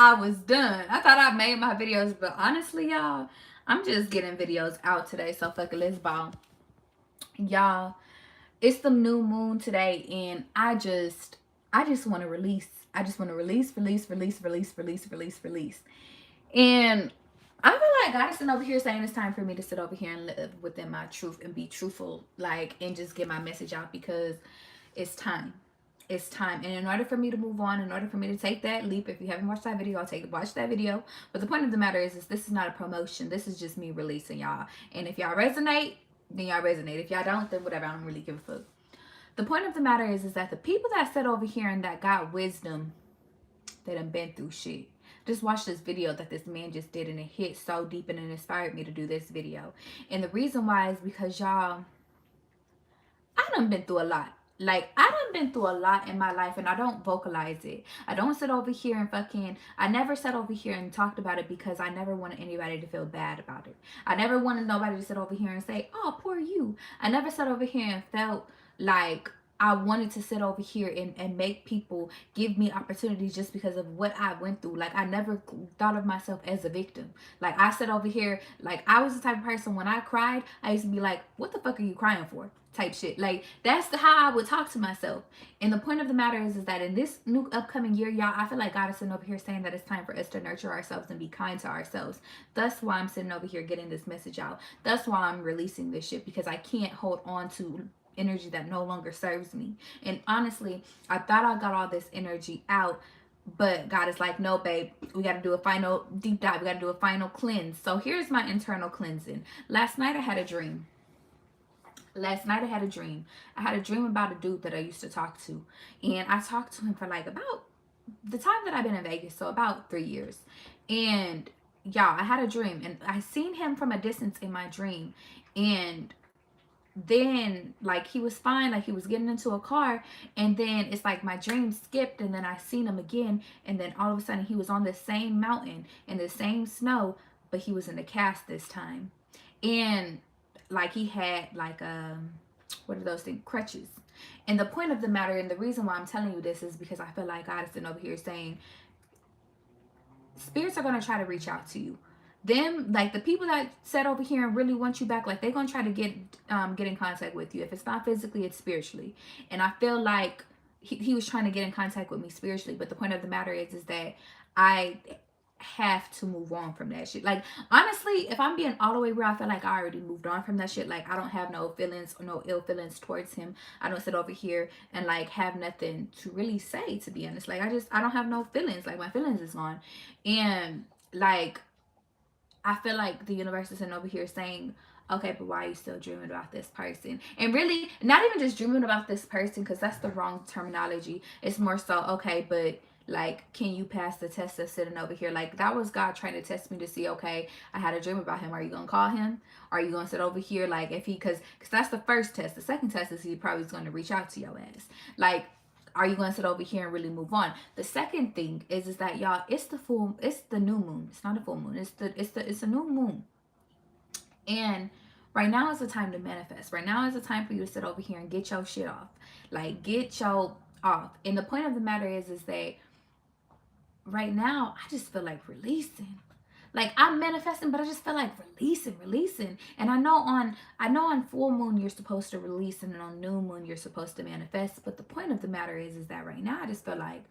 I was done. I thought I made my videos, but honestly, y'all, I'm just getting videos out today. So fuck it, let's ball. Y'all, it's the new moon today, and I just want to release. I just want to release. And I feel like God is sitting over here saying it's time for me to sit over here and live within my truth and be truthful, like, and just get my message out because it's time. It's time. And in order for me to move on, in order for me to take that leap, if you haven't watched that video, watch that video. But the point of the matter is this is not a promotion. This is just me releasing y'all. And if y'all resonate, then y'all resonate. If y'all don't, then whatever. I don't really give a fuck. The point of the matter is that the people that sit over here and that got wisdom, they done been through shit. Just watch this video that this man just did, and it hit so deep and it inspired me to do this video. And the reason why is because y'all, I done been through a lot. Like, I done been through a lot in my life, and I don't vocalize it. I don't sit over here and I never sat over here and talked about it because I never wanted anybody to feel bad about it. I never wanted nobody to sit over here and say, oh, poor you. I never sat over here and felt like I wanted to sit over here and make people give me opportunities just because of what I went through. Like, I never thought of myself as a victim. Like, I sat over here, like, I was the type of person when I cried, I used to be like, what the fuck are you crying for? Type shit. Like, that's how I would talk to myself. And the point of the matter is that in this new upcoming year, y'all, I feel like God is sitting over here saying that it's time for us to nurture ourselves and be kind to ourselves. That's why I'm sitting over here getting this message out. That's why I'm releasing this shit, because I can't hold on to energy that no longer serves me. And honestly, I thought I got all this energy out, but God is like, no, babe, we got to do a final deep dive. We got to do a final cleanse. So here's my internal cleansing. Last night I had a dream. I had a dream about a dude that I used to talk to. And I talked to him for like about the time that I've been in Vegas, so about 3 years. And y'all, I had a dream and I seen him from a distance in my dream. And then like he was fine, like he was getting into a car, and then it's like my dream skipped, and then I seen him again, and then all of a sudden he was on the same mountain in the same snow, but he was in a cast this time. And like he had like what are those things, crutches. And the point of the matter, and the reason why I'm telling you this, is because I feel like God is sitting over here saying spirits are going to try to reach out to you. Them, like the people that sat over here and really want you back, like they're going to try to get in contact with you. If it's not physically, it's spiritually. And I feel like he was trying to get in contact with me spiritually, but the point of the matter is that I have to move on from that shit. Like, honestly, if I'm being all the way real, I feel like I already moved on from that shit. Like, I don't have no feelings or no ill feelings towards him. I don't sit over here and like have nothing to really say, to be honest. Like, I don't have no feelings. Like, my feelings is gone. And like, I feel like the universe is sitting over here saying, okay, but why are you still dreaming about this person? And really, not even just dreaming about this person, because that's the wrong terminology. It's more so, okay, but like, can you pass the test of sitting over here? Like, that was God trying to test me to see, okay, I had a dream about him. Are you going to call him? Are you going to sit over here? Like, if he, because that's the first test. The second test is he probably is going to reach out to your ass. Like, are you going to sit over here and really move on? The second thing is that y'all, it's the new moon. It's not a full moon. It's a new moon. And right now is the time to manifest. Right now is the time for you to sit over here and get your shit off. Like, get your off. And the point of the matter is that right now I just feel like releasing. Like, I'm manifesting, but I just feel like releasing. And I know on full moon you're supposed to release, and then on new moon you're supposed to manifest. But the point of the matter is that right now I just feel like,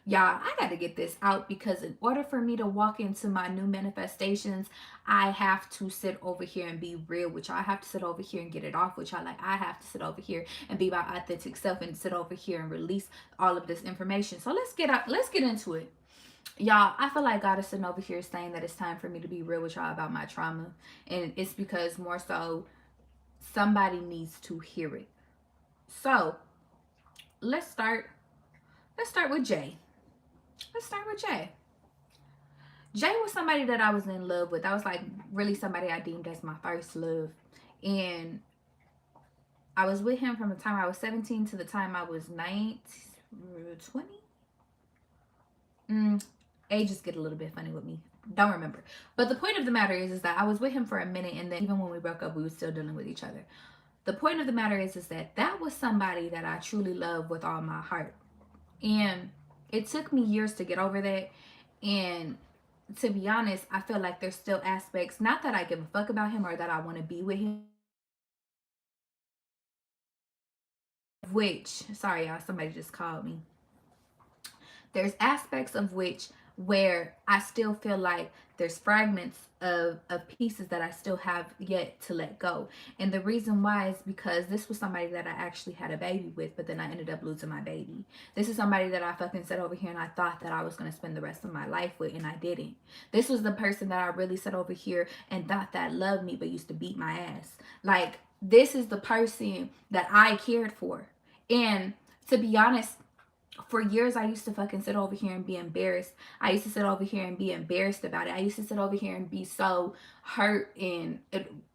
y'all, I got to get this out, because in order for me to walk into my new manifestations, I have to sit over here and be real with y'all. I have to sit over here and get it off with y'all. Like, I have to sit over here and be my authentic self and sit over here and release all of this information. So let's get into it. Y'all, I feel like God is sitting over here saying that it's time for me to be real with y'all about my trauma. And it's because more so somebody needs to hear it. So let's start with Jay. Let's start with Jay. Jay was somebody that I was in love with. I was like really somebody I deemed as my first love. And I was with him from the time I was 17 to the time I was 19, 20. Ages get a little bit funny with me. Don't remember. But the point of the matter is that I was with him for a minute, and then even when we broke up, we were still dealing with each other. The point of the matter is that was somebody that I truly loved with all my heart. And it took me years to get over that. And to be honest, I feel like there's still aspects, not that I give a fuck about him or that I want to be with him, which, sorry y'all, somebody just called me. There's aspects of which where I still feel like there's fragments of pieces that I still have yet to let go. And the reason why is because this was somebody that I actually had a baby with, but then I ended up losing my baby. This is somebody that I fucking sat over here and I thought that I was going to spend the rest of my life with, and I didn't. This was the person that I really sat over here and thought that loved me but used to beat my ass. Like, this is the person that I cared for. And to be honest, for years I used to fucking sit over here and be embarrassed. I used to sit over here and be embarrassed about it. I used to sit over here and be so hurt, and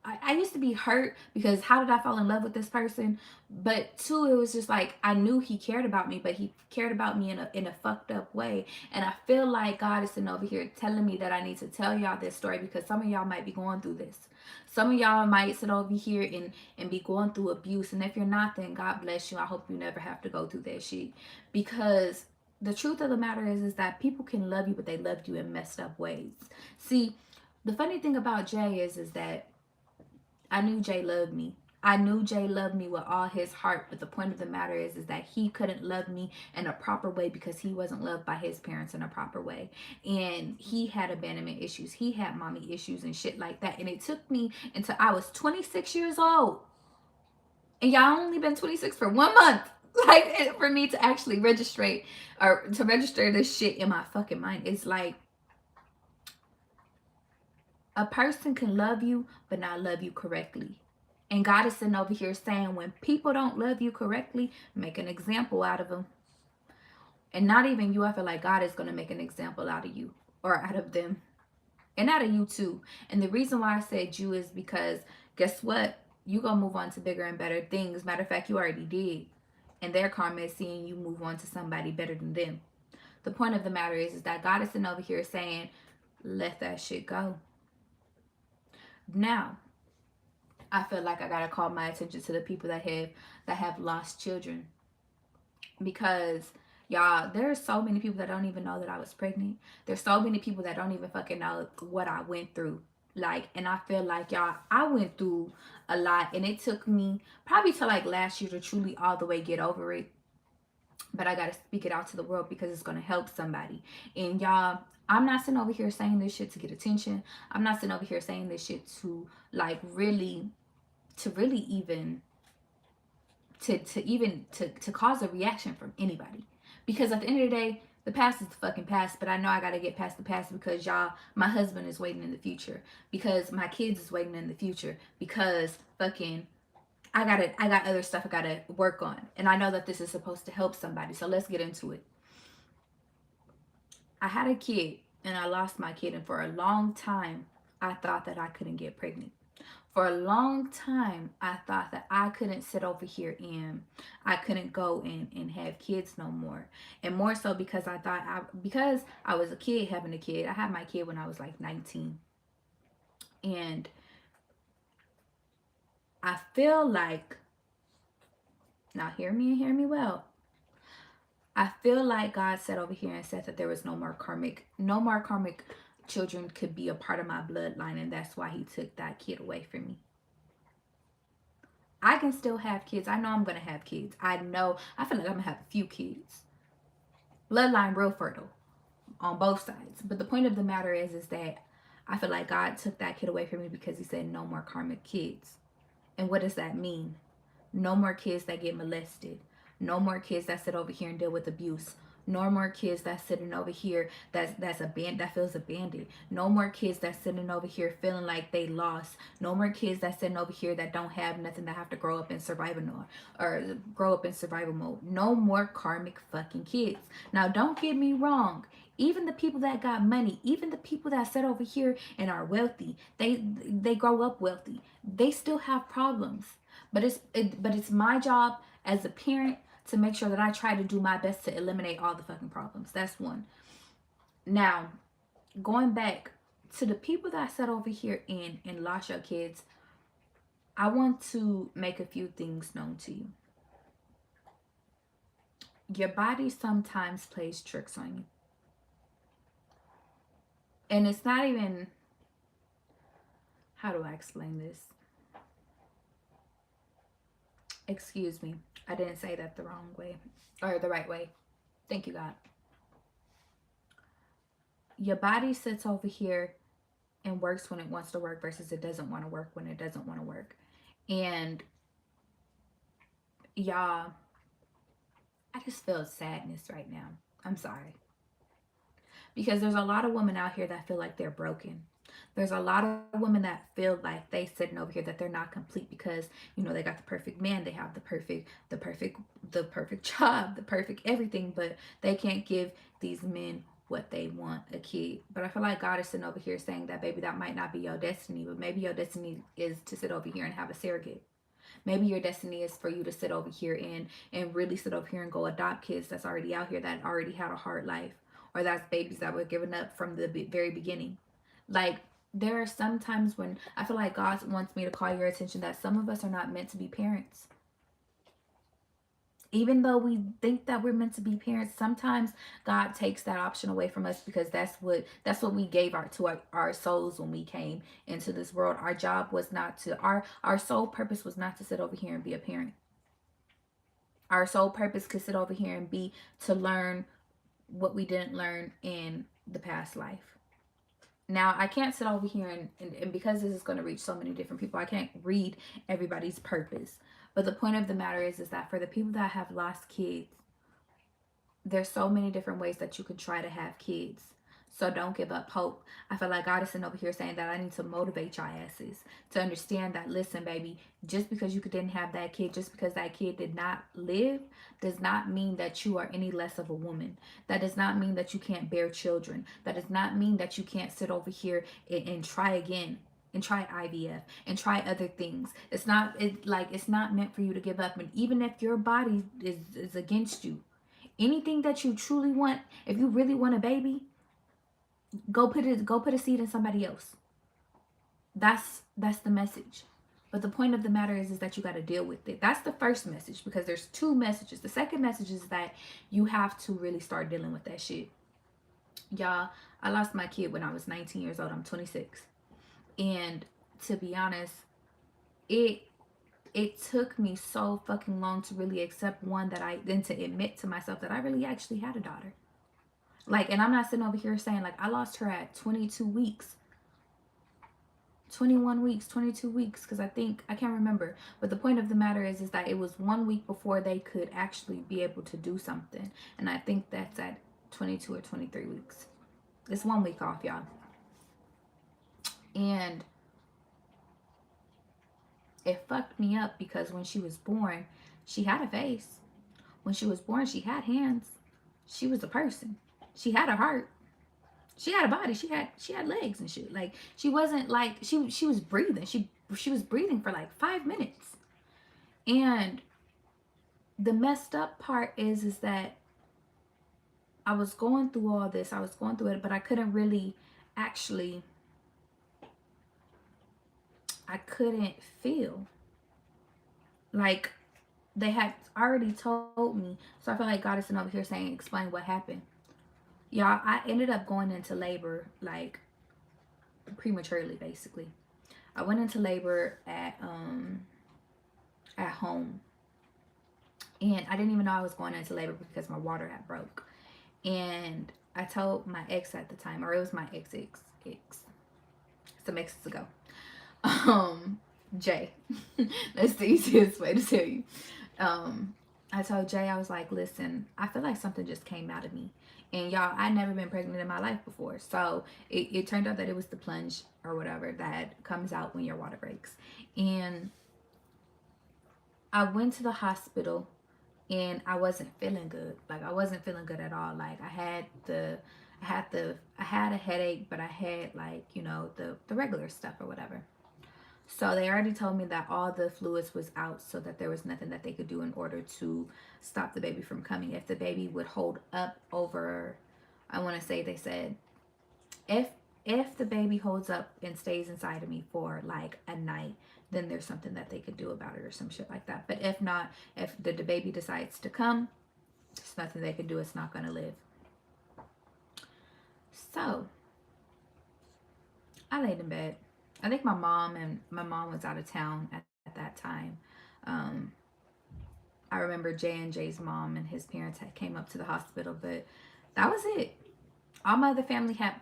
I used to be hurt because how did I fall in love with this person? But two, it was just like I knew he cared about me, but he cared about me in a fucked up way. And I feel like God is sitting over here telling me that I need to tell y'all this story because some of y'all might be going through this. Some of y'all might sit over here and be going through abuse. And if you're not, then God bless you. I hope you never have to go through that shit. Because the truth of the matter is that people can love you, but they love you in messed up ways. See, the funny thing about Jay is that I knew Jay loved me. I knew Jay loved me with all his heart, but the point of the matter is that he couldn't love me in a proper way because he wasn't loved by his parents in a proper way. And he had abandonment issues. He had mommy issues and shit like that. And it took me until I was 26 years old. And y'all only been 26 for 1 month. Like, for me to actually register or to register this shit in my fucking mind. It's like a person can love you but not love you correctly. And God is sitting over here saying, when people don't love you correctly, make an example out of them. And not even you, I feel like God is going to make an example out of you or out of them and out of you too. And the reason why I said you is because guess what? You going to move on to bigger and better things. Matter of fact, you already did. And their karma is seeing you move on to somebody better than them. The point of the matter is that God is sitting over here saying, let that shit go. Now, I feel like I gotta call my attention to the people that have lost children, because y'all, there are so many people that don't even know that I was pregnant. There's so many people that don't even fucking know what I went through. Like, and I feel like y'all, I went through a lot, and it took me probably to like last year to truly all the way get over it. But I gotta speak it out to the world because it's gonna help somebody. And y'all, I'm not sitting over here saying this shit to get attention. I'm not sitting over here saying this shit to like really even to cause a reaction from anybody. Because at the end of the day, the past is the fucking past, but I know I gotta get past the past because y'all, my husband is waiting in the future, because my kids is waiting in the future, because fucking I got other stuff I gotta work on. And I know that this is supposed to help somebody. So let's get into it. I had a kid and I lost my kid, and for a long time I thought that I couldn't get pregnant. For a long time I thought that I couldn't sit over here and I couldn't go and have kids no more. And more so because because I was a kid having a kid. I had my kid when I was like 19. And I feel like, now hear me and hear me well, I feel like God sat over here and said that there was no more karmic children could be a part of my bloodline, and that's why he took that kid away from me. I can still have kids. I know I'm going to have kids. I feel like I'm going to have a few kids. Bloodline real fertile on both sides. But the point of the matter is that I feel like God took that kid away from me because he said no more karmic kids. And what does that mean? No more kids that get molested. No more kids that sit over here and deal with abuse. No more kids that's sitting over here that feels abandoned. No more kids that's sitting over here feeling like they lost. No more kids that's sitting over here that don't have nothing, that have to grow up in survival mode or grow up in survival mode. No more karmic fucking kids. Now don't get me wrong. Even the people that got money, even the people that sit over here and are wealthy, they grow up wealthy. They still have problems. But it's my job as a parent to make sure that I try to do my best to eliminate all the fucking problems. That's one. Now, going back to the people that sat over here and lost your kids, I want to make a few things known to you. Your body sometimes plays tricks on you. And it's not even, how do I explain this? Excuse me. I didn't say that the wrong way or the right way. Thank you, God. Your body sits over here and works when it wants to work versus it doesn't want to work when it doesn't want to work. And y'all, I just feel sadness right now. I'm sorry. Because there's a lot of women out here that feel like they're broken. There's a lot of women that feel like they sitting over here that they're not complete because they got the perfect man, they have the perfect job, the perfect everything, but they can't give these men what they want, a kid. But I feel like God is sitting over here saying that, baby, that might not be your destiny, but maybe your destiny is to sit over here and have a surrogate. Maybe your destiny is for you to sit over here and really sit over here and go adopt kids that's already out here that already had a hard life, or that's babies that were given up from the very beginning. Like, there are some times when I feel like God wants me to call your attention that some of us are not meant to be parents. Even though we think that we're meant to be parents, sometimes God takes that option away from us because that's what we gave our souls when we came into this world. Our job was not to our sole purpose was not to sit over here and be a parent. Our sole purpose could sit over here and be to learn what we didn't learn in the past life. Now, I can't sit over here and because this is going to reach so many different people, I can't read everybody's purpose. But the point of the matter is that for the people that have lost kids, there's so many different ways that you can try to have kids. So don't give up hope. I feel like God is sitting over here saying that I need to motivate y'all asses to understand that, listen, baby, just because you didn't have that kid, just because that kid did not live, does not mean that you are any less of a woman. That does not mean that you can't bear children. That does not mean that you can't sit over here and try again and try IVF and try other things. It's not meant for you to give up. And even if your body is against you, anything that you truly want, if you really want a baby, go put a seed in somebody else. That's the message. But the point of the matter is that you got to deal with it. That's the first message, because there's two messages. The second message is that you have to really start dealing with that shit. Y'all, I lost my kid when I was 19 years old. I'm 26. And to be honest, it took me so fucking long to really accept to admit to myself that I really actually had a daughter. Like, and I'm not sitting over here saying, like, I lost her at 22 weeks, 21 weeks, 22 weeks, because I can't remember. But the point of the matter is that it was 1 week before they could actually be able to do something. And I think that's at 22 or 23 weeks. It's 1 week off, y'all. And it fucked me up because when she was born, she had a face. When she was born, she had hands. She was a person. She had a heart. She had a body. She had legs and shit. Like, she wasn't like she was breathing. She was breathing for like 5 minutes. And the messed up part is that I was going through all this. I was going through it, but I couldn't really actually feel like they had already told me. So I feel like God is sitting over here saying, explain what happened. Y'all, I ended up going into labor like prematurely, basically. I went into labor at home. And I didn't even know I was going into labor because my water had broke. And I told my ex at the time, or it was my ex, some exes ago. Jay. That's the easiest way to tell you. I told Jay, I was like, listen, I feel like something just came out of me. And y'all, I'd never been pregnant in my life before. So it turned out that it was the plunge or whatever that comes out when your water breaks. And I went to the hospital and I wasn't feeling good. Like, I wasn't feeling good at all. Like, I had a headache, but I had like, the regular stuff or whatever. So they already told me that all the fluids was out, so that there was nothing that they could do in order to stop the baby from coming. If the baby would hold up over, I want to say they said, if the baby holds up and stays inside of me for like a night, then there's something that they could do about it or some shit like that. But if not, if the baby decides to come, there's nothing they can do. It's not going to live. So I laid in bed. I think my mom was out of town at that time. Um, I remember J and J's mom and his parents had came up to the hospital, but that was it. All my other family had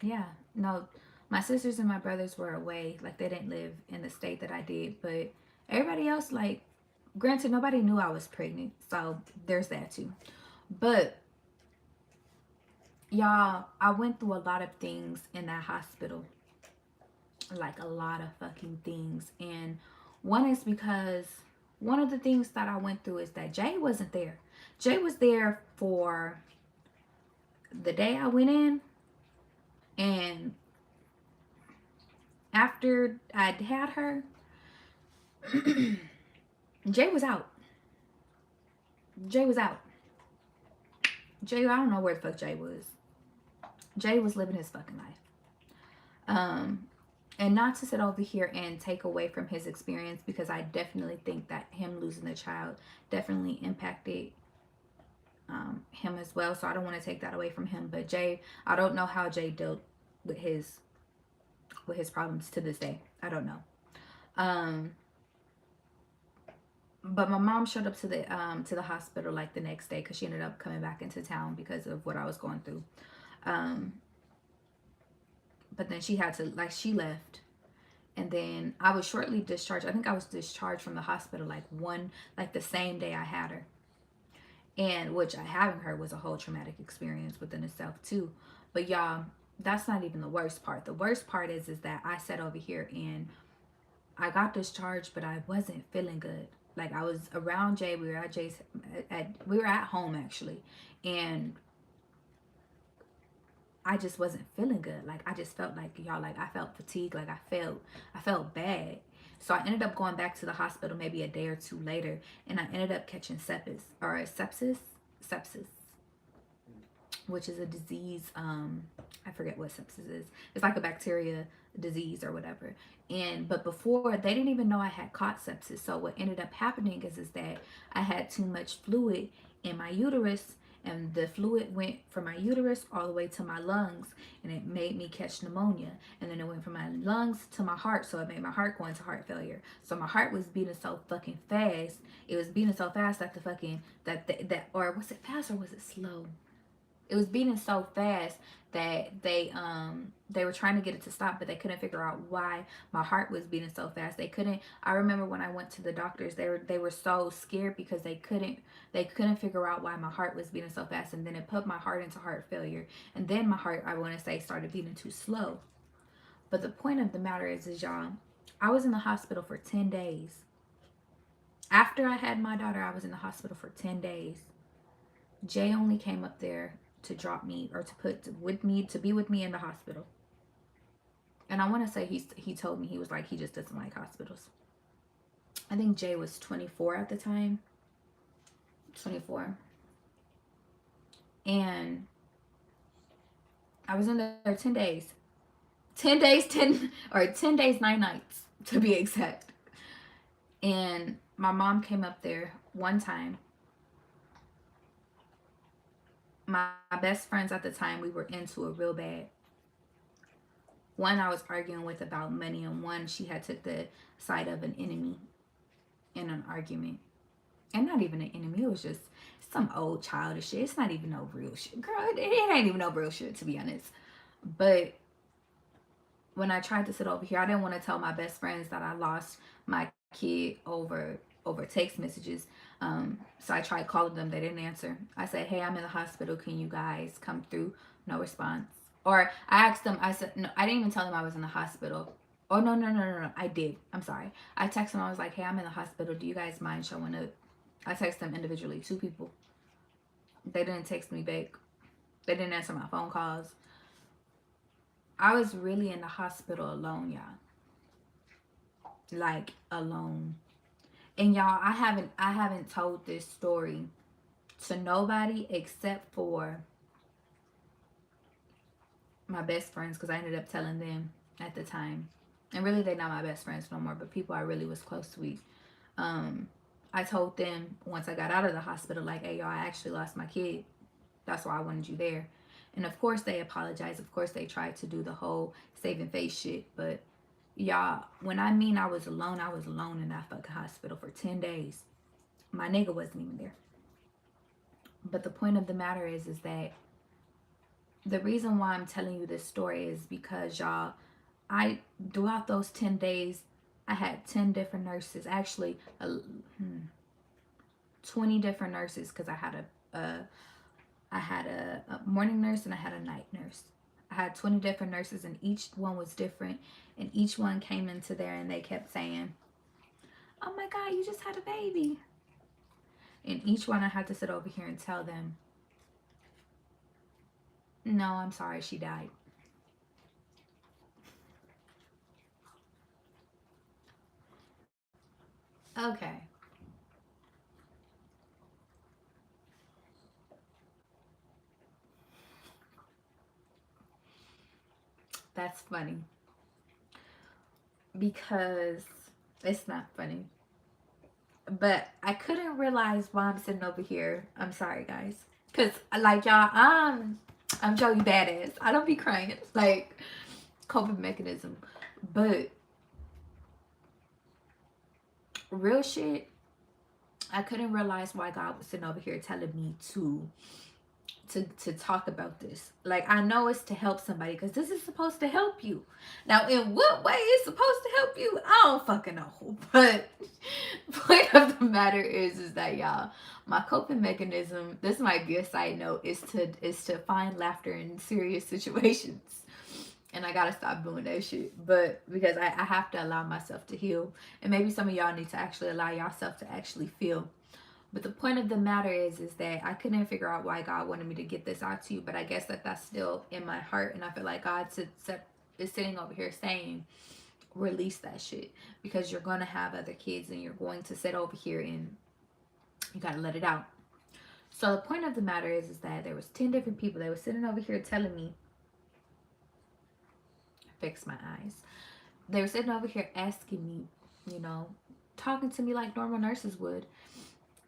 yeah, no, my sisters and my brothers were away. Like they didn't live in the state that I did, but everybody else, like, granted, nobody knew I was pregnant, so there's that too. But y'all, I went through a lot of things in that hospital, like a lot of fucking things, and one is because one of the things that I went through is that Jay wasn't there. Jay was there for the day I went in, and after I'd had her, Jay was out. Jay was out. Jay, I don't know where the fuck Jay was. Jay was living his fucking life. Um, and not to sit over here and take away from his experience, because I definitely think that him losing the child definitely impacted him as well. So I don't want to take that away from him. But Jay, I don't know how Jay dealt with his problems to this day. I don't know. Um, but my mom showed up to the hospital like the next day because she ended up coming back into town because of what I was going through. Um, but then she had to, like, she left, and then I was shortly discharged. I think I was discharged from the hospital like the same day I had her, and which I having her was a whole traumatic experience within itself too. But y'all, that's not even the worst part. The worst part is that I sat over here and I got discharged, but I wasn't feeling good. Like, I was around Jay. We were at Jay's we were at home actually, and I just wasn't feeling good. Like, I just felt like, y'all, like, I felt fatigued. Like, I felt bad. So I ended up going back to the hospital maybe a day or two later, and I ended up catching sepsis, which is a disease. I forget what sepsis is. It's like a bacteria disease or whatever. And but before, they didn't even know I had caught sepsis. So what ended up happening is that I had too much fluid in my uterus, and the fluid went from my uterus all the way to my lungs, and it made me catch pneumonia. And then it went from my lungs to my heart, so it made my heart go into heart failure. So my heart was beating so fucking fast. It was beating so fast that the fucking that or was it fast or was it slow? It was beating so fast that they were trying to get it to stop, but they couldn't figure out why my heart was beating so fast. They couldn't. I remember when I went to the doctors, they were so scared because they couldn't figure out why my heart was beating so fast, and then it put my heart into heart failure, and then my heart, I want to say, started beating too slow. But the point of the matter is y'all, I was in the hospital for 10 days. After I had my daughter, I was in the hospital for 10 days. Jay only came up there to drop me, or to put with me, to be with me in the hospital. And I want to say he told me, he was like, he just doesn't like hospitals. I think Jay was 24 at the time. 24. And I was in there 10 days. 10 days, 10 or 10 days, 9 nights to be exact. And my mom came up there one time. My best friends at the time, we were into it real bad. One I was arguing with about money, and one she had took the side of an enemy in an argument. And not even an enemy, it was just some old childish shit. It's not even no real shit. Girl, it ain't even no real shit, to be honest. But when I tried to sit over here, I didn't want to tell my best friends that I lost my kid over text messages. So I tried calling them. They didn't answer. I said, hey, I'm in the hospital. Can you guys come through? No response. Or I asked them, I said, no, I didn't even tell them I was in the hospital. Oh, no. I did. I'm sorry. I texted them. I was like, hey, I'm in the hospital. Do you guys mind showing up? I texted them individually, 2 people. They didn't text me back. They didn't answer my phone calls. I was really in the hospital alone, y'all. Like, alone. And y'all, I haven't told this story to nobody except for my best friends, because I ended up telling them at the time. And really, they're not my best friends no more, but people I really was close with. I told them once I got out of the hospital, like, hey, y'all, I actually lost my kid. That's why I wanted you there. And of course they apologized. Of course they tried to do the whole saving face shit. But y'all, when I mean I was alone in that fucking hospital for 10 days. My nigga wasn't even there. But the point of the matter is that the reason why I'm telling you this story is because y'all, throughout those 10 days, I had 10 different nurses. Actually, 20 different nurses, because I had a morning nurse and I had a night nurse. I had 20 different nurses and each one was different, and each one came into there and they kept saying, "Oh my God, you just had a baby." And each one I had to sit over here and tell them, "No, I'm sorry, she died." Okay. That's funny. Because it's not funny. But I couldn't realize why I'm sitting over here. I'm sorry, guys. Cause like y'all, I'm Joey Badass. I don't be crying. Like coping mechanism. But real shit, I couldn't realize why God was sitting over here telling me to talk about this. Like, I know it's to help somebody because this is supposed to help you. Now, in what way it's supposed to help you, I don't fucking know. But point of the matter is that y'all, my coping mechanism, this might be a side note, is to find laughter in serious situations. And I gotta stop doing that shit. But because I have to allow myself to heal. And maybe some of y'all need to actually allow yourself to actually feel. But the point of the matter is that I couldn't figure out why God wanted me to get this out to you. But I guess that's still in my heart. And I feel like God is sitting over here saying, release that shit. Because you're going to have other kids and you're going to sit over here and you got to let it out. So the point of the matter is that there was 10 different people that were sitting over here telling me, fix my eyes. They were sitting over here asking me, talking to me like normal nurses would.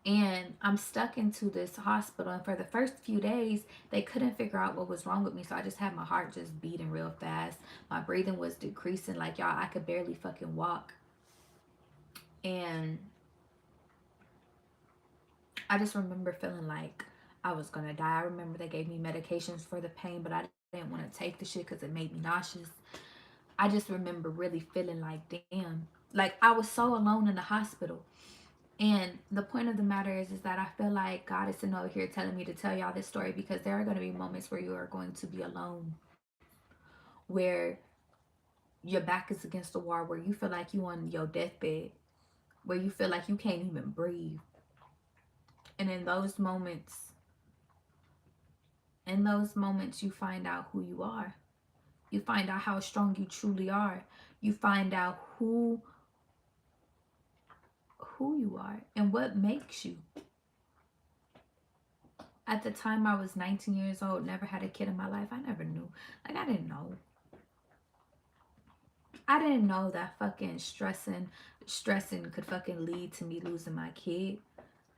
And I'm stuck into this hospital. And for the first few days, they couldn't figure out what was wrong with me. So I just had my heart just beating real fast. My breathing was decreasing. Like, y'all, I could barely fucking walk. And I just remember feeling like I was going to die. I remember they gave me medications for the pain, but I didn't want to take the shit because it made me nauseous. I just remember really feeling like, damn. Like, I was so alone in the hospital. And the point of the matter is that I feel like God is sitting over here telling me to tell y'all this story because there are going to be moments where you are going to be alone, where your back is against the wall, where you feel like you on your deathbed, where you feel like you can't even breathe. And in those moments, you find out who you are. You find out how strong you truly are. You find out who you are and what makes you. At the time I was 19 years old, never had a kid in my life. I never knew. Like, I didn't know. I didn't know that fucking stressing could fucking lead to me losing my kid.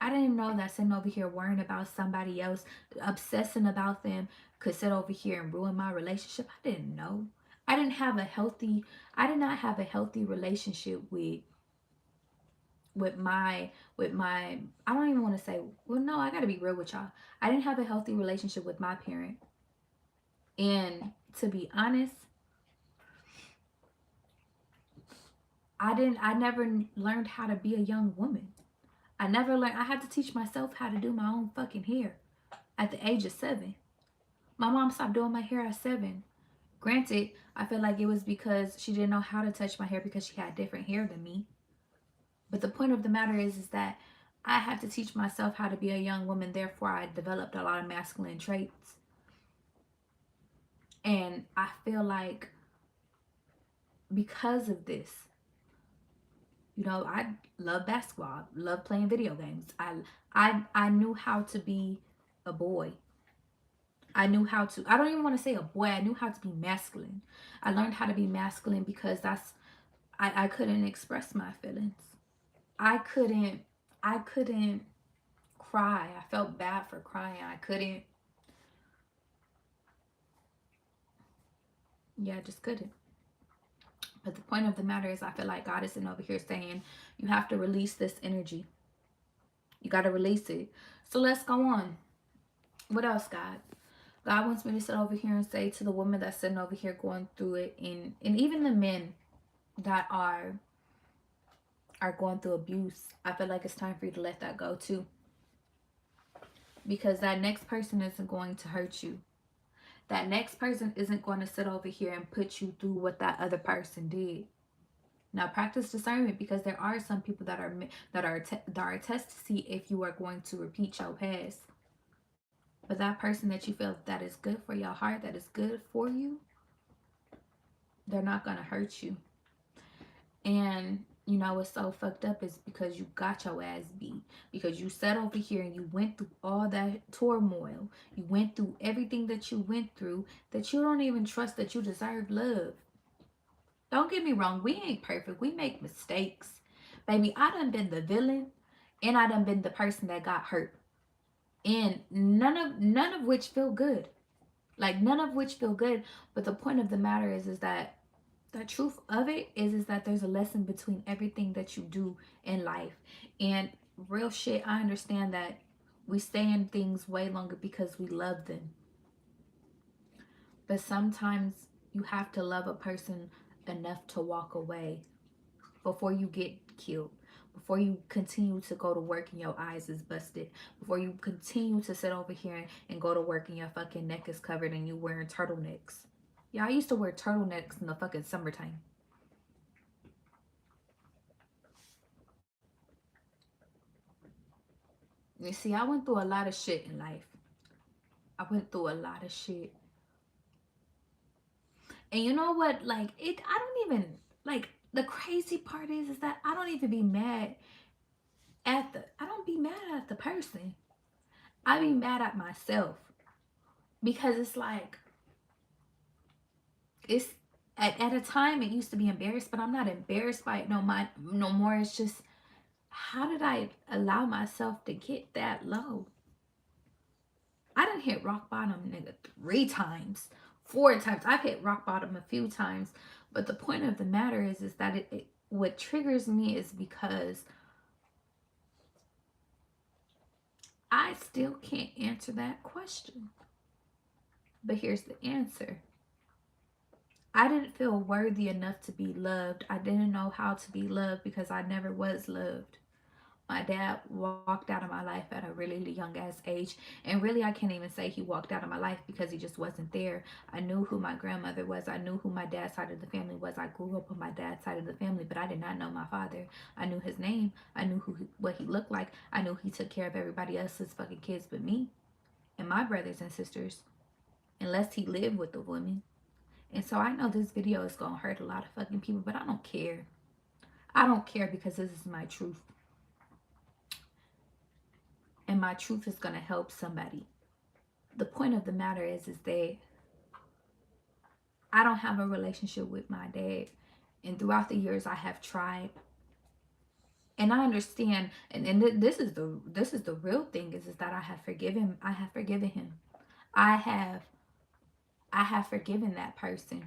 I didn't know that sitting over here worrying about somebody else, obsessing about them, could sit over here and ruin my relationship. I didn't know. I did not have a healthy relationship with my I don't even want to say, well, no, I gotta be real with y'all. I didn't have a healthy relationship with my parent. And to be honest, I never learned how to be a young woman. I had to teach myself how to do my own fucking hair at the age of 7. My mom stopped doing my hair at 7. Granted, I feel like it was because she didn't know how to touch my hair because she had different hair than me. But the point of the matter is that I had to teach myself how to be a young woman. Therefore, I developed a lot of masculine traits. And I feel like because of this, I love basketball, love playing video games. I knew how to be a boy. I don't even want to say a boy. I knew how to be masculine. I learned how to be masculine because I couldn't express my feelings. I couldn't cry. I felt bad for crying. I couldn't Yeah, I just couldn't. But the point of the matter is, I feel like God is sitting over here saying, you have to release this energy. You got to release it. So let's go on. What else, God? God wants me to sit over here and say to the woman that's sitting over here going through it, and even the men that are going through abuse, I feel like it's time for you to let that go too. Because that next person isn't going to hurt you. That next person isn't going to sit over here and put you through what that other person did. Now practice discernment, because there are some people that are a test to see if you are going to repeat your past. But that person that you feel that is good for your heart, that is good for you, they're not going to hurt you. And you know what's so fucked up is because you got your ass beat. Because you sat over here and you went through all that turmoil. You went through everything that you went through, that you don't even trust that you deserve love. Don't get me wrong, we ain't perfect. We make mistakes. Baby, I done been the villain and I done been the person that got hurt. And none of which feel good. Like none of which feel good. But the point of the matter is that the truth of it is that there's a lesson between everything that you do in life. And real shit, I understand that we stay in things way longer because we love them. But sometimes you have to love a person enough to walk away before you get killed, before you continue to go to work and your eyes is busted, before you continue to sit over here and go to work and your fucking neck is covered and you wearing turtlenecks. Yeah, I used to wear turtlenecks in the fucking summertime. You see, I went through a lot of shit in life. I went through a lot of shit. And you know what? Like, I don't even, like, the crazy part is that I don't even be mad I don't be mad at the person. I be mad at myself. Because it's like, it's, at a time it used to be embarrassed, but I'm not embarrassed by it no more. It's just, how did I allow myself to get that low? I done hit rock bottom, nigga, 3 times, 4 times. I've hit rock bottom a few times. But the point of the matter is that what triggers me is because I still can't answer that question. But here's the answer. I didn't feel worthy enough to be loved. I didn't know how to be loved because I never was loved. My dad walked out of my life at a really young ass age. And really, I can't even say he walked out of my life because he just wasn't there. I knew who my grandmother was. I knew who my dad's side of the family was. I grew up with my dad's side of the family, but I did not know my father. I knew his name. I knew what he looked like. I knew he took care of everybody else's fucking kids but me and my brothers and sisters, unless he lived with the woman. And so I know this video is going to hurt a lot of fucking people, but I don't care. I don't care because this is my truth. And my truth is going to help somebody. The point of the matter is that I don't have a relationship with my dad. And throughout the years I have tried. And I understand, and this is the real thing is that I have forgiven him. I have forgiven that person.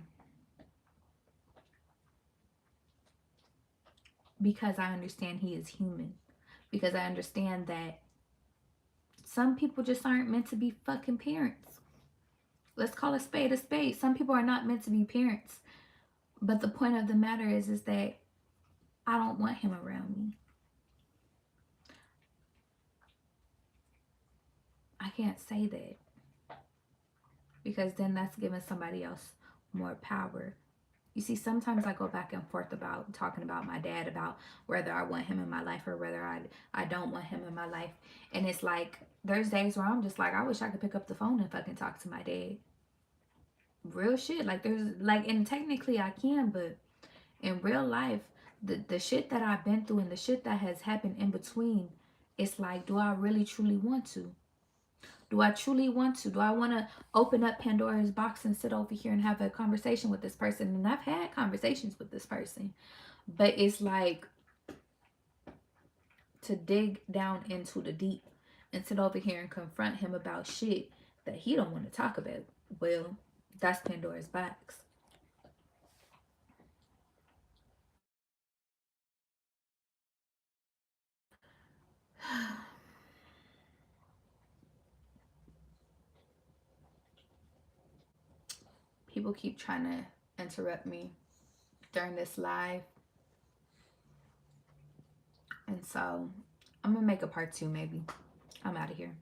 Because I understand he is human. Because I understand that some people just aren't meant to be fucking parents. Let's call a spade a spade. Some people are not meant to be parents. But the point of the matter is that I don't want him around me. I can't say that. Because then that's giving somebody else more power. You see, sometimes I go back and forth about talking about my dad, about whether I want him in my life or whether I don't want him in my life. And it's like, there's days where I'm just like, I wish I could pick up the phone and fucking talk to my dad. Real shit. Like, there's, like, and technically I can, but in real life, the shit that I've been through and the shit that has happened in between, it's like, do I really truly want to? Do I truly want to? Do I want to open up Pandora's box and sit over here and have a conversation with this person? And I've had conversations with this person. But it's like to dig down into the deep and sit over here and confront him about shit that he don't want to talk about. Well, that's Pandora's box. People keep trying to interrupt me during this live. And so I'm going to make a part 2 maybe. I'm out of here.